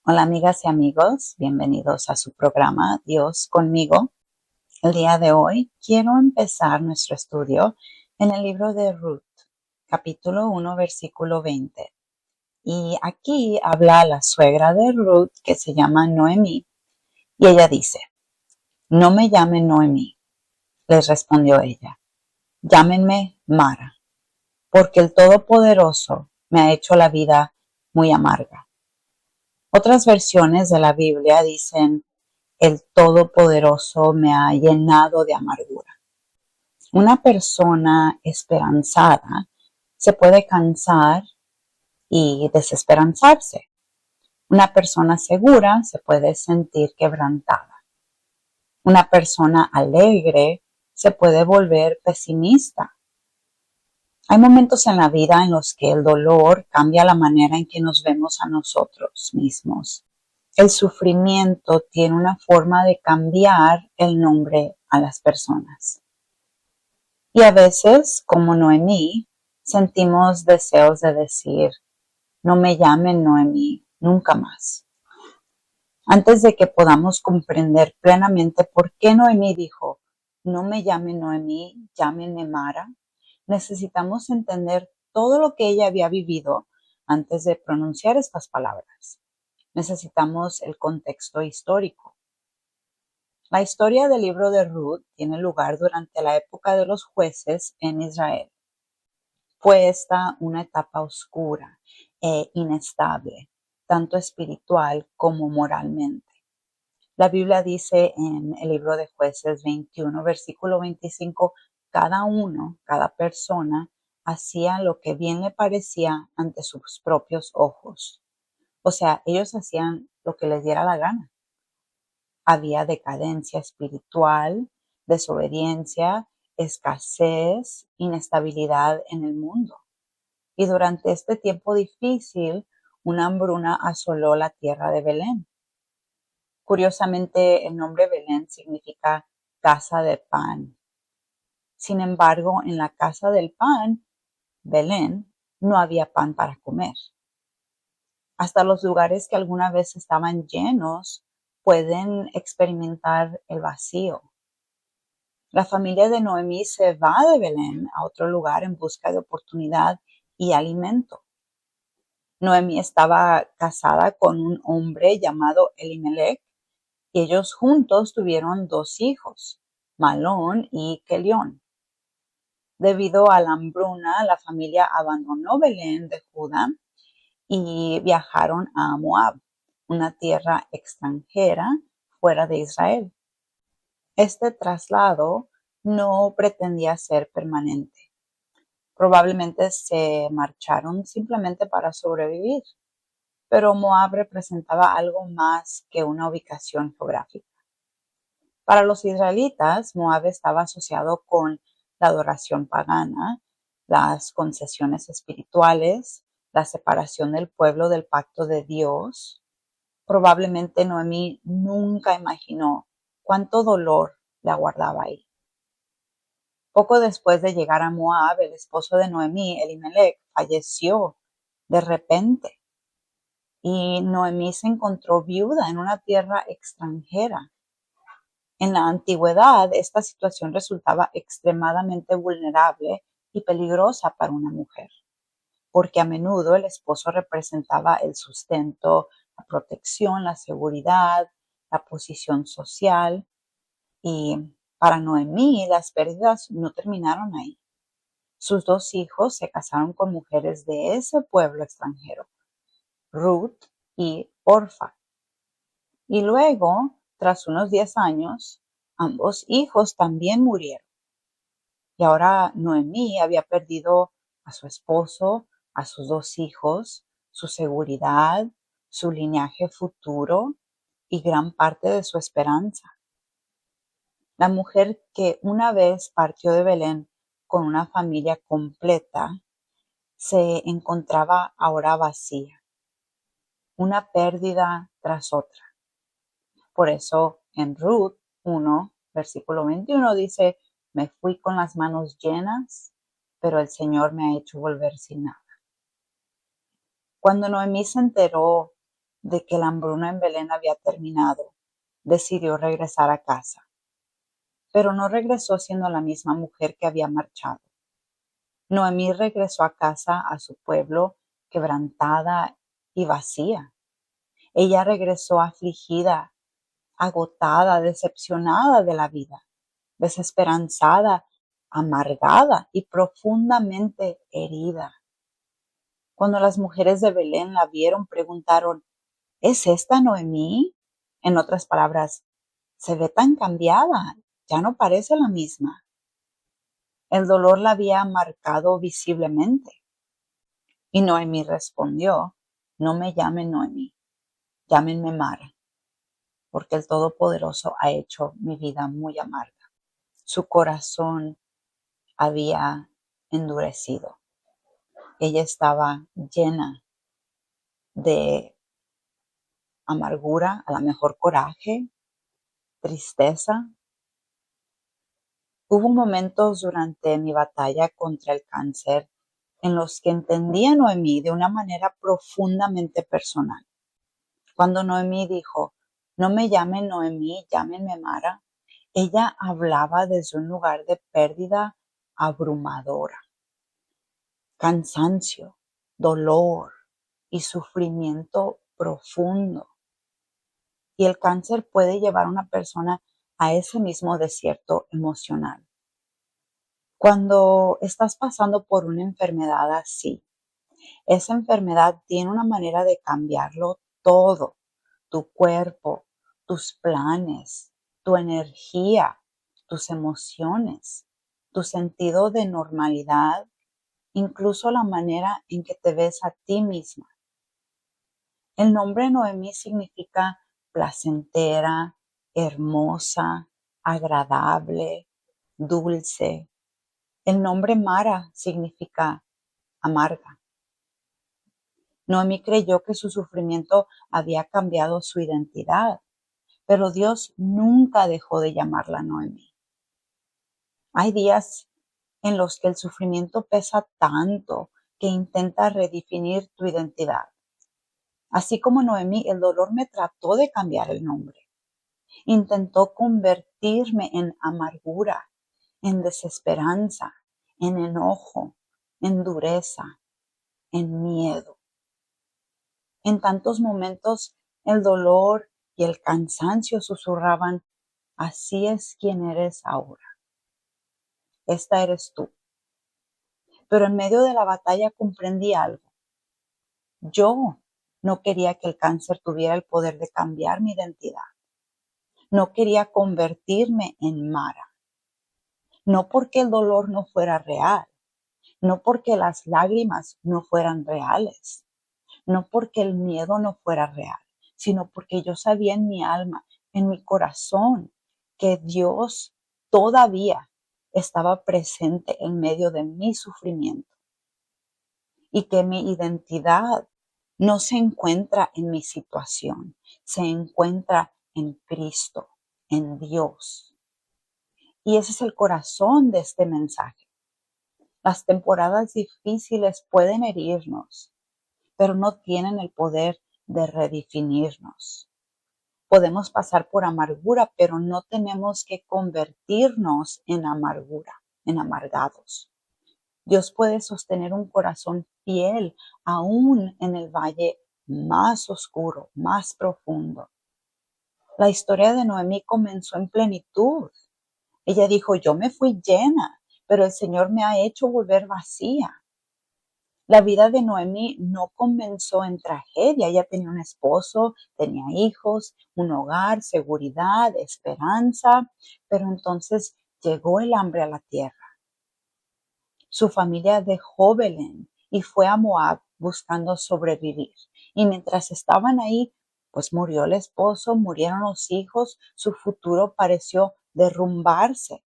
Hola amigas y amigos, bienvenidos a su programa Dios conmigo. El día de hoy quiero empezar nuestro estudio en el libro de Ruth, capítulo 1, versículo 20. Y aquí habla la suegra de Ruth, que se llama Noemí, y ella dice: "No me llamen Noemí", les respondió ella, "llámenme Mara, porque el Todopoderoso me ha hecho la vida muy amarga". Otras versiones de la Biblia dicen: "El Todopoderoso me ha llenado de amargura". Una persona esperanzada se puede cansar y desesperanzarse. Una persona segura se puede sentir quebrantada. Una persona alegre se puede volver pesimista. Hay momentos en la vida en los que el dolor cambia la manera en que nos vemos a nosotros mismos. El sufrimiento tiene una forma de cambiar el nombre a las personas. Y a veces, como Noemí, sentimos deseos de decir: "No me llamen Noemí, nunca más". Antes de que podamos comprender plenamente por qué Noemí dijo: "No me llamen Noemí, llámenme Mara", necesitamos entender todo lo que ella había vivido antes de pronunciar estas palabras. Necesitamos el contexto histórico. La historia del libro de Ruth tiene lugar durante la época de los jueces en Israel. Fue esta una etapa oscura e inestable, tanto espiritual como moralmente. La Biblia dice en el libro de Jueces 21, versículo 25, cada persona hacía lo que bien le parecía ante sus propios ojos. O sea, ellos hacían lo que les diera la gana. Había decadencia espiritual, desobediencia, escasez, inestabilidad en el mundo. Y durante este tiempo difícil, una hambruna asoló la tierra de Belén. Curiosamente, el nombre Belén significa casa de pan. Sin embargo, en la casa del pan, Belén, no había pan para comer. Hasta los lugares que alguna vez estaban llenos pueden experimentar el vacío. La familia de Noemí se va de Belén a otro lugar en busca de oportunidad y alimento. Noemí estaba casada con un hombre llamado Elimelech y ellos juntos tuvieron 2 hijos, Malón y Kelión. Debido a la hambruna, la familia abandonó Belén de Judá y viajaron a Moab, una tierra extranjera fuera de Israel. Este traslado no pretendía ser permanente. Probablemente se marcharon simplemente para sobrevivir, pero Moab representaba algo más que una ubicación geográfica. Para los israelitas, Moab estaba asociado con la adoración pagana, las concesiones espirituales, la separación del pueblo del pacto de Dios. Probablemente Noemí nunca imaginó cuánto dolor le aguardaba ahí. Poco después de llegar a Moab, el esposo de Noemí, Elimelech, falleció de repente y Noemí se encontró viuda en una tierra extranjera. En la antigüedad, esta situación resultaba extremadamente vulnerable y peligrosa para una mujer, porque a menudo el esposo representaba el sustento, la protección, la seguridad, la posición social. Y para Noemí, las pérdidas no terminaron ahí. Sus 2 hijos se casaron con mujeres de ese pueblo extranjero, Ruth y Orfa. Y luego, tras unos 10 años, ambos hijos también murieron. Y ahora Noemí había perdido a su esposo, a sus 2 hijos, su seguridad, su linaje futuro y gran parte de su esperanza. La mujer que una vez partió de Belén con una familia completa se encontraba ahora vacía, una pérdida tras otra. Por eso en Ruth 1 Versículo 21 dice, me fui con las manos llenas, pero el Señor me ha hecho volver sin nada. Cuando Noemí se enteró de que la hambruna en Belén había terminado, decidió regresar a casa, pero no regresó siendo la misma mujer que había marchado. Noemí regresó a casa, a su pueblo, quebrantada y vacía. Ella regresó afligida, agotada, decepcionada de la vida, desesperanzada, amargada y profundamente herida. Cuando las mujeres de Belén la vieron, preguntaron, ¿es esta Noemí? En otras palabras, se ve tan cambiada, ya no parece la misma. El dolor la había marcado visiblemente. Y Noemí respondió, no me llamen Noemí, llámenme Mara, porque el Todopoderoso ha hecho mi vida muy amarga. Su corazón había endurecido. Ella estaba llena de amargura, a lo mejor coraje, tristeza. Hubo momentos durante mi batalla contra el cáncer en los que entendí a Noemí de una manera profundamente personal. Cuando Noemí dijo, no me llamen Noemí, llámenme Mara, ella hablaba desde un lugar de pérdida abrumadora, cansancio, dolor y sufrimiento profundo. Y el cáncer puede llevar a una persona a ese mismo desierto emocional. Cuando estás pasando por una enfermedad así, esa enfermedad tiene una manera de cambiarlo todo, tu cuerpo, tus planes, tu energía, tus emociones, tu sentido de normalidad, incluso la manera en que te ves a ti misma. El nombre Noemí significa placentera, hermosa, agradable, dulce. El nombre Mara significa amarga. Noemí creyó que su sufrimiento había cambiado su identidad, pero Dios nunca dejó de llamarla Noemí. Hay días en los que el sufrimiento pesa tanto que intenta redefinir tu identidad. Así como Noemí, el dolor me trató de cambiar el nombre. Intentó convertirme en amargura, en desesperanza, en enojo, en dureza, en miedo. En tantos momentos el dolor y el cansancio susurraban, así es quien eres ahora. Esta eres tú. Pero en medio de la batalla comprendí algo. Yo no quería que el cáncer tuviera el poder de cambiar mi identidad. No quería convertirme en Mara. No porque el dolor no fuera real, no porque las lágrimas no fueran reales, no porque el miedo no fuera real, sino porque yo sabía en mi alma, en mi corazón, que Dios todavía estaba presente en medio de mi sufrimiento y que mi identidad no se encuentra en mi situación, se encuentra en Cristo, en Dios. Y ese es el corazón de este mensaje. Las temporadas difíciles pueden herirnos, pero no tienen el poder de redefinirnos. Podemos pasar por amargura, pero no tenemos que convertirnos en amargura, en amargados. Dios puede sostener un corazón fiel aún en el valle más oscuro, más profundo. La historia de Noemí comenzó en plenitud. Ella dijo, yo me fui llena, pero el Señor me ha hecho volver vacía. La vida de Noemí no comenzó en tragedia. Ella tenía un esposo, tenía hijos, un hogar, seguridad, esperanza, pero entonces llegó el hambre a la tierra. Su familia dejó Belén y fue a Moab buscando sobrevivir. Y mientras estaban ahí, pues murió el esposo, murieron los hijos, su futuro pareció derrumbarse.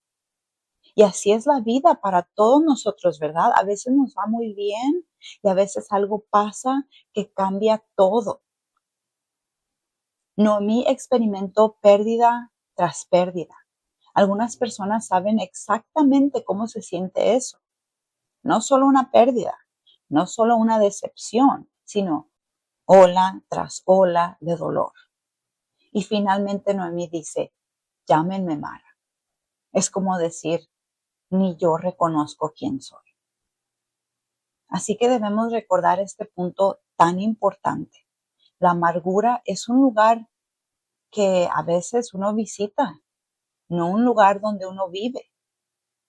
Y así es la vida para todos nosotros, ¿verdad? A veces nos va muy bien y a veces algo pasa que cambia todo. Noemí experimentó pérdida tras pérdida. Algunas personas saben exactamente cómo se siente eso. No solo una pérdida, no solo una decepción, sino ola tras ola de dolor. Y finalmente Noemí dice, llámenme Mara. Es como decir, ni yo reconozco quién soy. Así que debemos recordar este punto tan importante. La amargura es un lugar que a veces uno visita, no un lugar donde uno vive.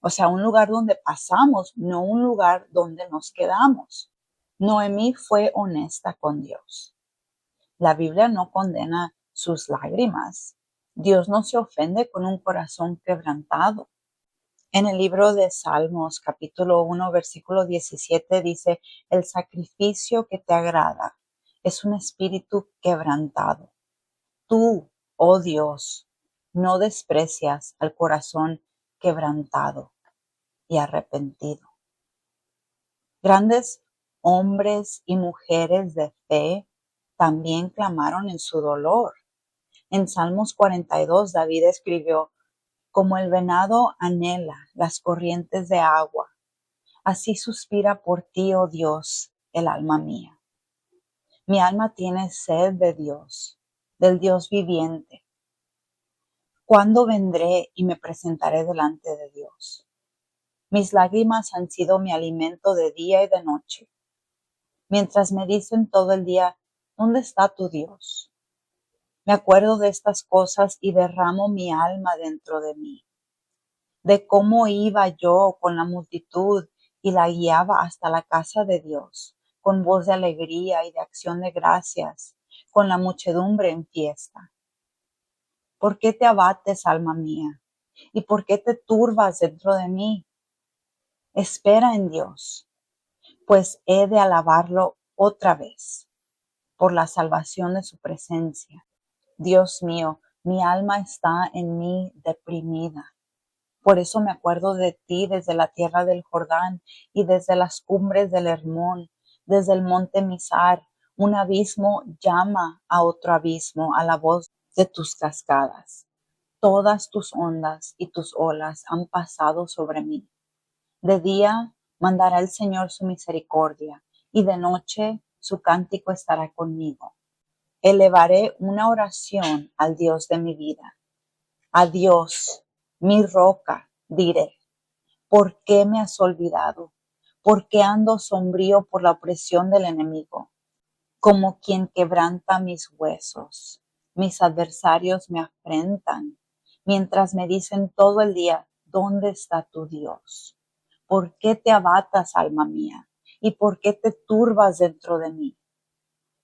O sea, un lugar donde pasamos, no un lugar donde nos quedamos. Noemí fue honesta con Dios. La Biblia no condena sus lágrimas. Dios no se ofende con un corazón quebrantado. En el libro de Salmos, capítulo 1, versículo 17, dice, el sacrificio que te agrada es un espíritu quebrantado. Tú, oh Dios, no desprecias al corazón quebrantado y arrepentido. Grandes hombres y mujeres de fe también clamaron en su dolor. En Salmos 42, David escribió, como el venado anhela las corrientes de agua, así suspira por ti, oh Dios, el alma mía. Mi alma tiene sed de Dios, del Dios viviente. ¿Cuándo vendré y me presentaré delante de Dios? Mis lágrimas han sido mi alimento de día y de noche. Mientras me dicen todo el día, ¿dónde está tu Dios? Me acuerdo de estas cosas y derramo mi alma dentro de mí, de cómo iba yo con la multitud y la guiaba hasta la casa de Dios, con voz de alegría y de acción de gracias, con la muchedumbre en fiesta. ¿Por qué te abates, alma mía? ¿Y por qué te turbas dentro de mí? Espera en Dios, pues he de alabarlo otra vez por la salvación de su presencia. Dios mío, mi alma está en mí deprimida. Por eso me acuerdo de ti desde la tierra del Jordán y desde las cumbres del Hermón, desde el monte Mizar. Un abismo llama a otro abismo a la voz de tus cascadas. Todas tus ondas y tus olas han pasado sobre mí. De día mandará el Señor su misericordia y de noche su cántico estará conmigo. Elevaré una oración al Dios de mi vida. A Dios, mi roca, diré, ¿por qué me has olvidado? ¿Por qué ando sombrío por la opresión del enemigo? Como quien quebranta mis huesos. Mis adversarios me afrentan, mientras me dicen todo el día, ¿dónde está tu Dios? ¿Por qué te abatas, alma mía? ¿Y por qué te turbas dentro de mí?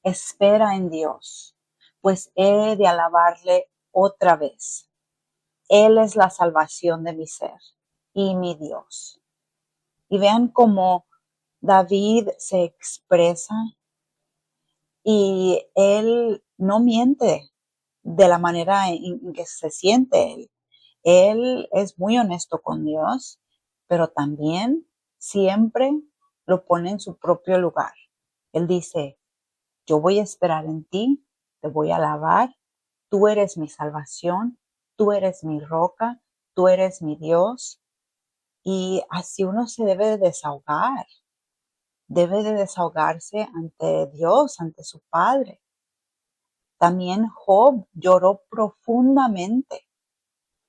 Espera en Dios, pues he de alabarle otra vez. Él es la salvación de mi ser y mi Dios. Y vean cómo David se expresa y él no miente de la manera en que se siente él. Él es muy honesto con Dios, pero también siempre lo pone en su propio lugar. Él dice, yo voy a esperar en ti, te voy a alabar, tú eres mi salvación, tú eres mi roca, tú eres mi Dios. Y así uno se debe de desahogar, debe de desahogarse ante Dios, ante su Padre. También Job lloró profundamente.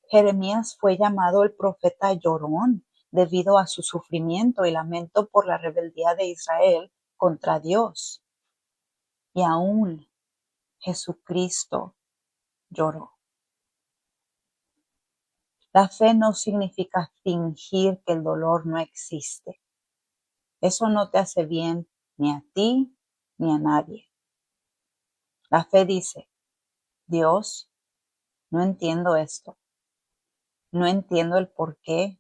Jeremías fue llamado el profeta llorón debido a su sufrimiento y lamento por la rebeldía de Israel contra Dios. Y aún Jesucristo lloró. La fe no significa fingir que el dolor no existe. Eso no te hace bien ni a ti ni a nadie. La fe dice, Dios, no entiendo esto, no entiendo el por qué,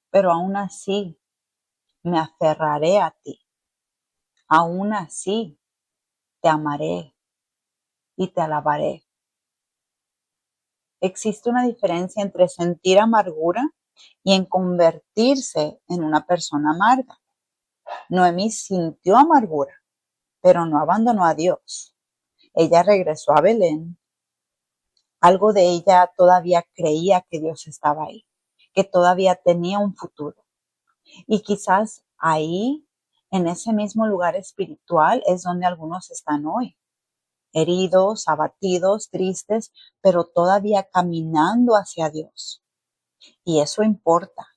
pero aún así me aferraré a ti. Aún así te amaré y te alabaré. Existe una diferencia entre sentir amargura y en convertirse en una persona amarga. Noemí sintió amargura, pero no abandonó a Dios. Ella regresó a Belén, Algo de ella todavía creía que Dios estaba ahí, que todavía tenía un futuro. Y quizás ahí, en ese mismo lugar espiritual, es donde algunos están hoy, heridos, abatidos, tristes, pero todavía caminando hacia Dios. Y eso importa.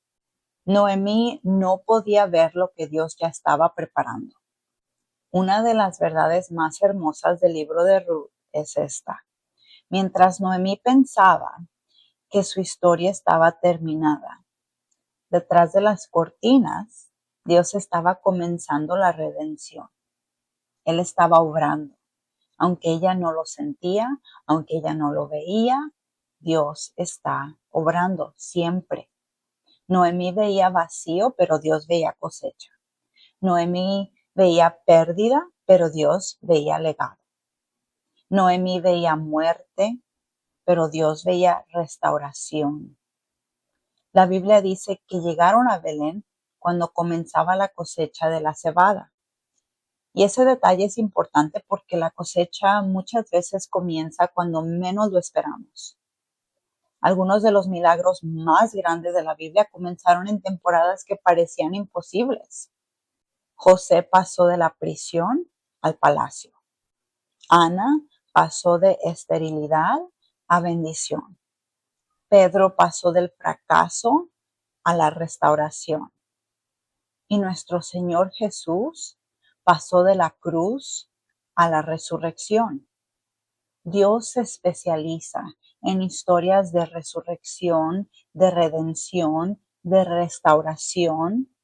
Noemí no podía ver lo que Dios ya estaba preparando. Una de las verdades más hermosas del libro de Ruth es esta. Mientras Noemí pensaba que su historia estaba terminada, detrás de las cortinas, Dios estaba comenzando la redención. Él estaba obrando. Aunque ella no lo sentía, aunque ella no lo veía, Dios está obrando siempre. Noemí veía vacío, pero Dios veía cosecha. Noemí veía pérdida, pero Dios veía legado. Noemí veía muerte, pero Dios veía restauración. La Biblia dice que llegaron a Belén cuando comenzaba la cosecha de la cebada. Y ese detalle es importante porque la cosecha muchas veces comienza cuando menos lo esperamos. Algunos de los milagros más grandes de la Biblia comenzaron en temporadas que parecían imposibles. José pasó de la prisión al palacio. Ana pasó de esterilidad a bendición. Pedro pasó del fracaso a la restauración. Y nuestro Señor Jesús pasó de la cruz a la resurrección. Dios se especializa en historias de resurrección, de redención, de restauración.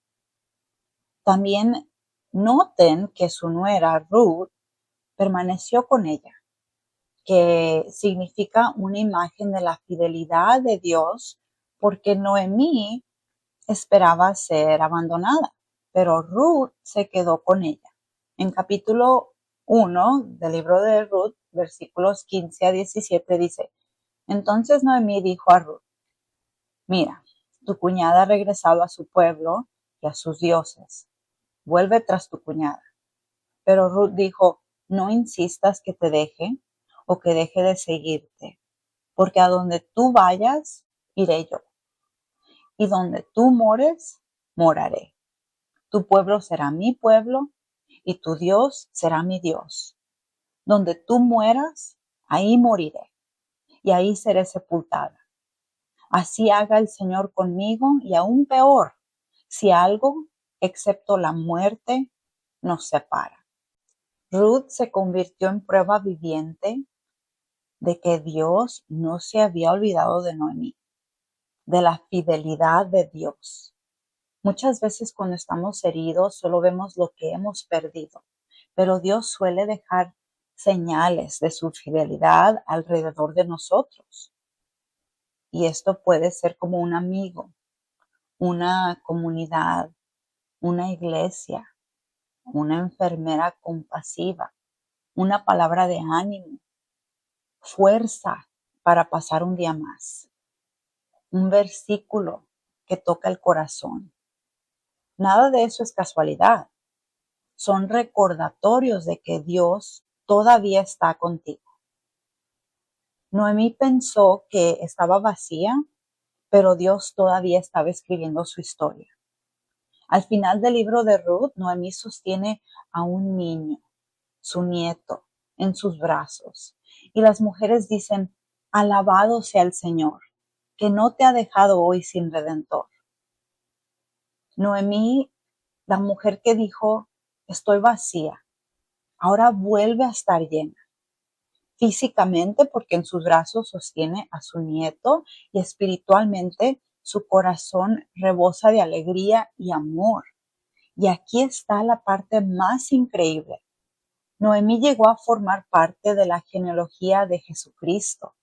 También noten que su nuera Ruth permaneció con ella, que significa una imagen de la fidelidad de Dios, porque Noemí esperaba ser abandonada, pero Ruth se quedó con ella. En capítulo 1 del libro de Ruth, versículos 15 a 17 dice, entonces Noemí dijo a Ruth, mira, tu cuñada ha regresado a su pueblo y a sus dioses. Vuelve tras tu cuñada. Pero Ruth dijo, no insistas que te deje o que deje de seguirte, porque a donde tú vayas, iré yo. Y donde tú mores, moraré. Tu pueblo será mi pueblo y tu Dios será mi Dios. Donde tú mueras, ahí moriré y ahí seré sepultada. Así haga el Señor conmigo y aún peor, si algo, excepto la muerte, nos separa. Ruth se convirtió en prueba viviente de que Dios no se había olvidado de Noemí, de la fidelidad de Dios. Muchas veces cuando estamos heridos solo vemos lo que hemos perdido, pero Dios suele dejar señales de su fidelidad alrededor de nosotros. Y esto puede ser como un amigo, una comunidad, una iglesia, una enfermera compasiva, una palabra de ánimo, fuerza para pasar un día más, un versículo que toca el corazón. Nada de eso es casualidad. Son recordatorios de que Dios todavía está contigo. Noemí pensó que estaba vacía, pero Dios todavía estaba escribiendo su historia. Al final del libro de Ruth, Noemí sostiene a un niño, su nieto, en sus brazos. Y las mujeres dicen, alabado sea el Señor, que no te ha dejado hoy sin redentor. Noemí, la mujer que dijo, estoy vacía, ahora vuelve a estar llena. Físicamente, porque en sus brazos sostiene a su nieto, y espiritualmente su corazón rebosa de alegría y amor. Y aquí está la parte más increíble. Noemí llegó a formar parte de la genealogía de Jesucristo.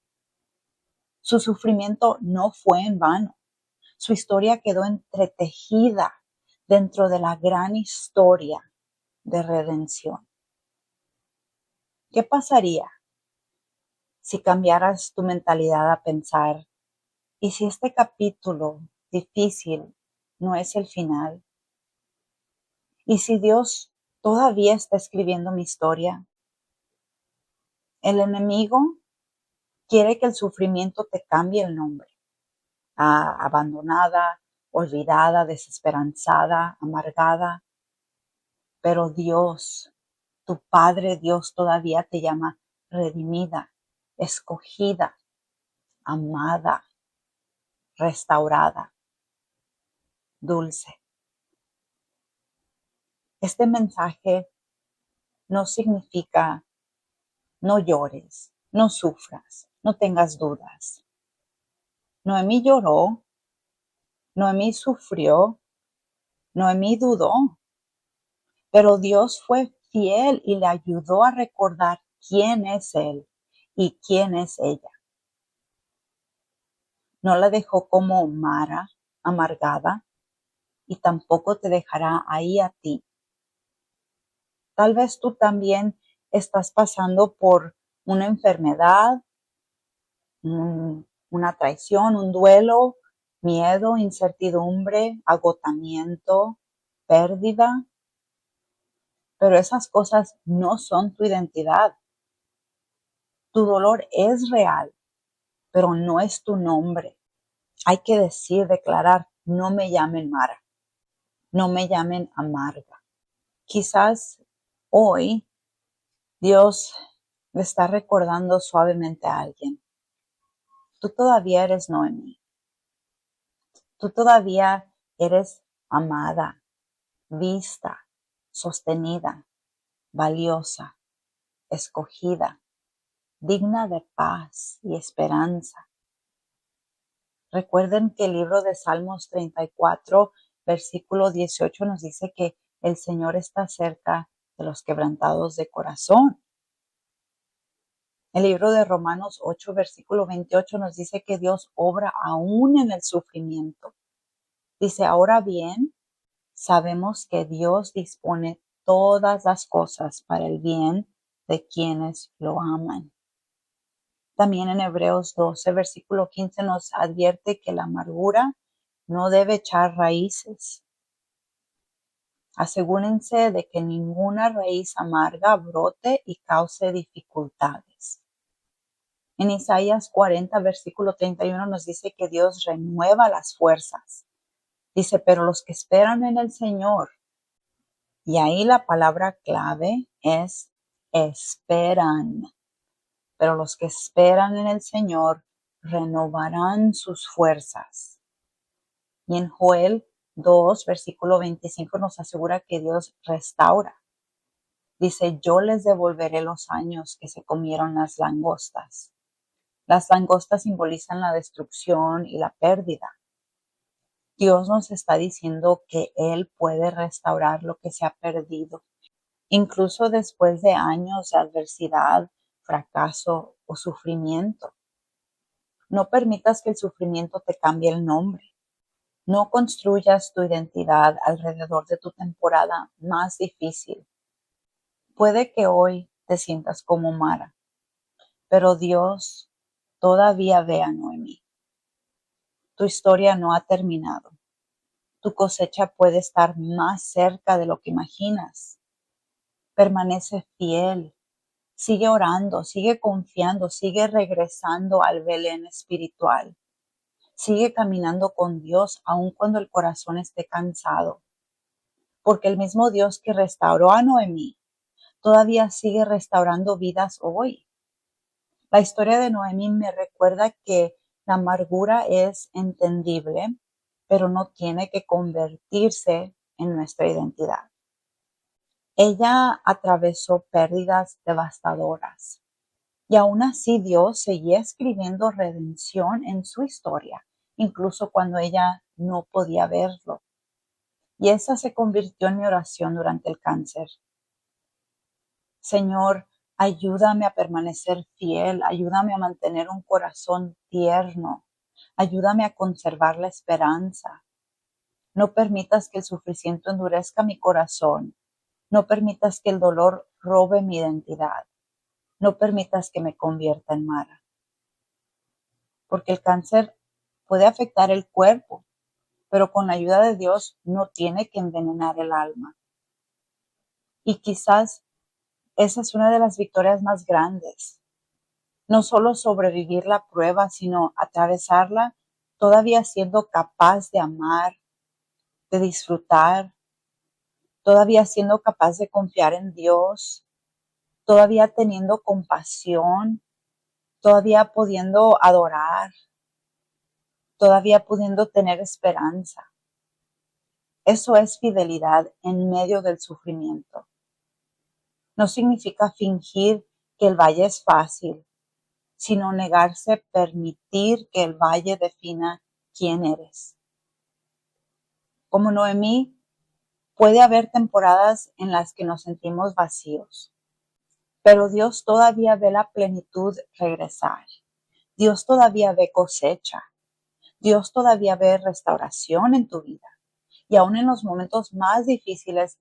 Su sufrimiento no fue en vano. Su historia quedó entretejida dentro de la gran historia de redención. ¿Qué pasaría si cambiaras tu mentalidad a pensar, ¿y si este capítulo difícil no es el final? ¿Y si Dios todavía está escribiendo mi historia? El enemigo Quiere que el sufrimiento te cambie el nombre a abandonada, olvidada, desesperanzada, amargada. Pero Dios, tu Padre Dios, todavía te llama redimida, escogida, amada, restaurada, dulce. Este mensaje no significa no llores, no sufras, no tengas dudas. Noemí lloró, Noemí sufrió, Noemí dudó, pero Dios fue fiel y le ayudó a recordar quién es Él y quién es ella. No la dejó como Mara, amargada, y tampoco te dejará ahí a ti. Tal vez tú también estás pasando por una enfermedad, una traición, un duelo, miedo, incertidumbre, agotamiento, pérdida. Pero esas cosas no son tu identidad. Tu dolor es real, pero no es tu nombre. Hay que declarar, no me llamen Mara, no me llamen amarga. Quizás hoy Dios le está recordando suavemente a alguien. Tú todavía eres Noemí. Tú todavía eres amada, vista, sostenida, valiosa, escogida, digna de paz y esperanza. Recuerden que el libro de Salmos 34, versículo 18 nos dice que el Señor está cerca de los quebrantados de corazón. El libro de Romanos 8, versículo 28 nos dice que Dios obra aún en el sufrimiento. Dice, ahora bien, sabemos que Dios dispone todas las cosas para el bien de quienes lo aman. También en Hebreos 12, versículo 15 nos advierte que la amargura no debe echar raíces. Asegúrense de que ninguna raíz amarga brote y cause dificultades. En Isaías 40, versículo 31 nos dice que Dios renueva las fuerzas. Dice, pero los que esperan en el Señor, y ahí la palabra clave es esperan. Pero los que esperan en el Señor renovarán sus fuerzas. Y en Joel 2, versículo 25 nos asegura que Dios restaura. Dice, yo les devolveré los años que se comieron las langostas. Las langostas simbolizan la destrucción y la pérdida. Dios nos está diciendo que Él puede restaurar lo que se ha perdido, incluso después de años de adversidad, fracaso o sufrimiento. No permitas que el sufrimiento te cambie el nombre. No construyas tu identidad alrededor de tu temporada más difícil. Puede que hoy te sientas como Mara, pero Dios todavía ve a Noemí. Tu historia no ha terminado. Tu cosecha puede estar más cerca de lo que imaginas. Permanece fiel. Sigue orando, sigue confiando, sigue regresando al Belén espiritual. Sigue caminando con Dios aun cuando el corazón esté cansado. Porque el mismo Dios que restauró a Noemí todavía sigue restaurando vidas hoy. La historia de Noemí me recuerda que la amargura es entendible, pero no tiene que convertirse en nuestra identidad. Ella atravesó pérdidas devastadoras y aún así Dios seguía escribiendo redención en su historia, incluso cuando ella no podía verlo. Y esa se convirtió en mi oración durante el cáncer. Señor, ayúdame a permanecer fiel, ayúdame a mantener un corazón tierno, ayúdame a conservar la esperanza. No permitas que el sufrimiento endurezca mi corazón. No permitas que el dolor robe mi identidad. No permitas que me convierta en Mara. Porque el cáncer puede afectar el cuerpo, pero con la ayuda de Dios no tiene que envenenar el alma. Y quizás esa es una de las victorias más grandes. No solo sobrevivir la prueba, sino atravesarla todavía siendo capaz de amar, de disfrutar, todavía siendo capaz de confiar en Dios, todavía teniendo compasión, todavía pudiendo adorar, todavía pudiendo tener esperanza. Eso es fidelidad en medio del sufrimiento. No significa fingir que el valle es fácil, sino negarse a permitir que el valle defina quién eres. Como Noemí, puede haber temporadas en las que nos sentimos vacíos, pero Dios todavía ve la plenitud regresar. Dios todavía ve cosecha. Dios todavía ve restauración en tu vida. Y aún en los momentos más difíciles,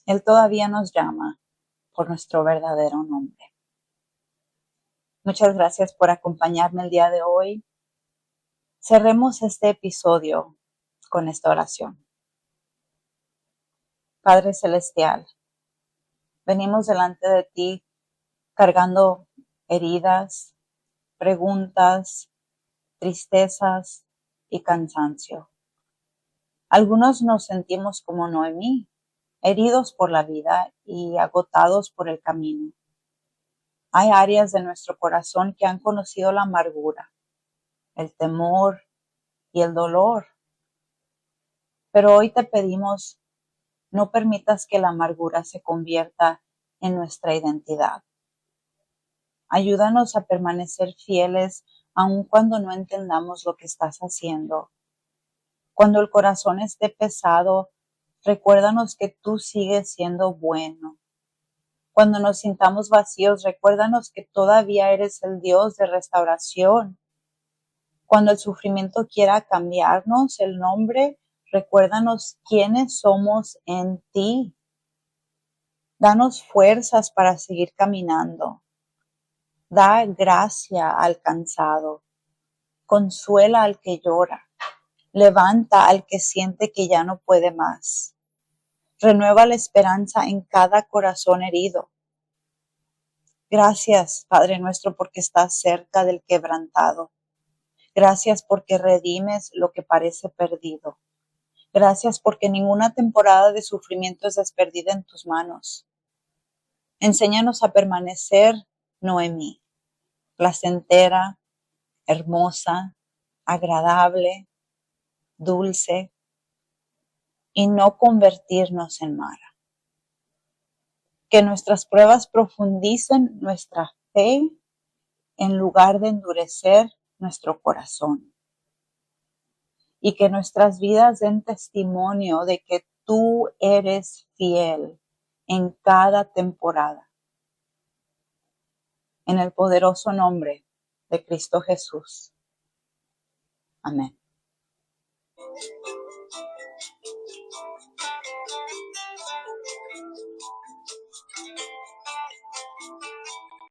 Él todavía nos llama por nuestro verdadero nombre. Muchas gracias por acompañarme el día de hoy. Cerremos este episodio con esta oración. Padre Celestial, venimos delante de ti cargando heridas, preguntas, tristezas y cansancio. Algunos nos sentimos como Noemí, heridos por la vida y agotados por el camino. Hay áreas de nuestro corazón que han conocido la amargura, el temor y el dolor. Pero hoy te pedimos, no permitas que la amargura se convierta en nuestra identidad. Ayúdanos a permanecer fieles aun cuando no entendamos lo que estás haciendo. Cuando el corazón esté pesado, recuérdanos que tú sigues siendo bueno. Cuando nos sintamos vacíos, recuérdanos que todavía eres el Dios de restauración. Cuando el sufrimiento quiera cambiarnos el nombre, recuérdanos quiénes somos en ti. Danos fuerzas para seguir caminando. Da gracia al cansado. Consuela al que llora. Levanta al que siente que ya no puede más. Renueva la esperanza en cada corazón herido. Gracias, Padre nuestro, porque estás cerca del quebrantado. Gracias porque redimes lo que parece perdido. Gracias porque ninguna temporada de sufrimiento es desperdida en tus manos. Enséñanos a permanecer, Noemí, placentera, hermosa, agradable, dulce, y no convertirnos en Mara. Que nuestras pruebas profundicen nuestra fe en lugar de endurecer nuestro corazón. Y que nuestras vidas den testimonio de que tú eres fiel en cada temporada. En el poderoso nombre de Cristo Jesús. Amén.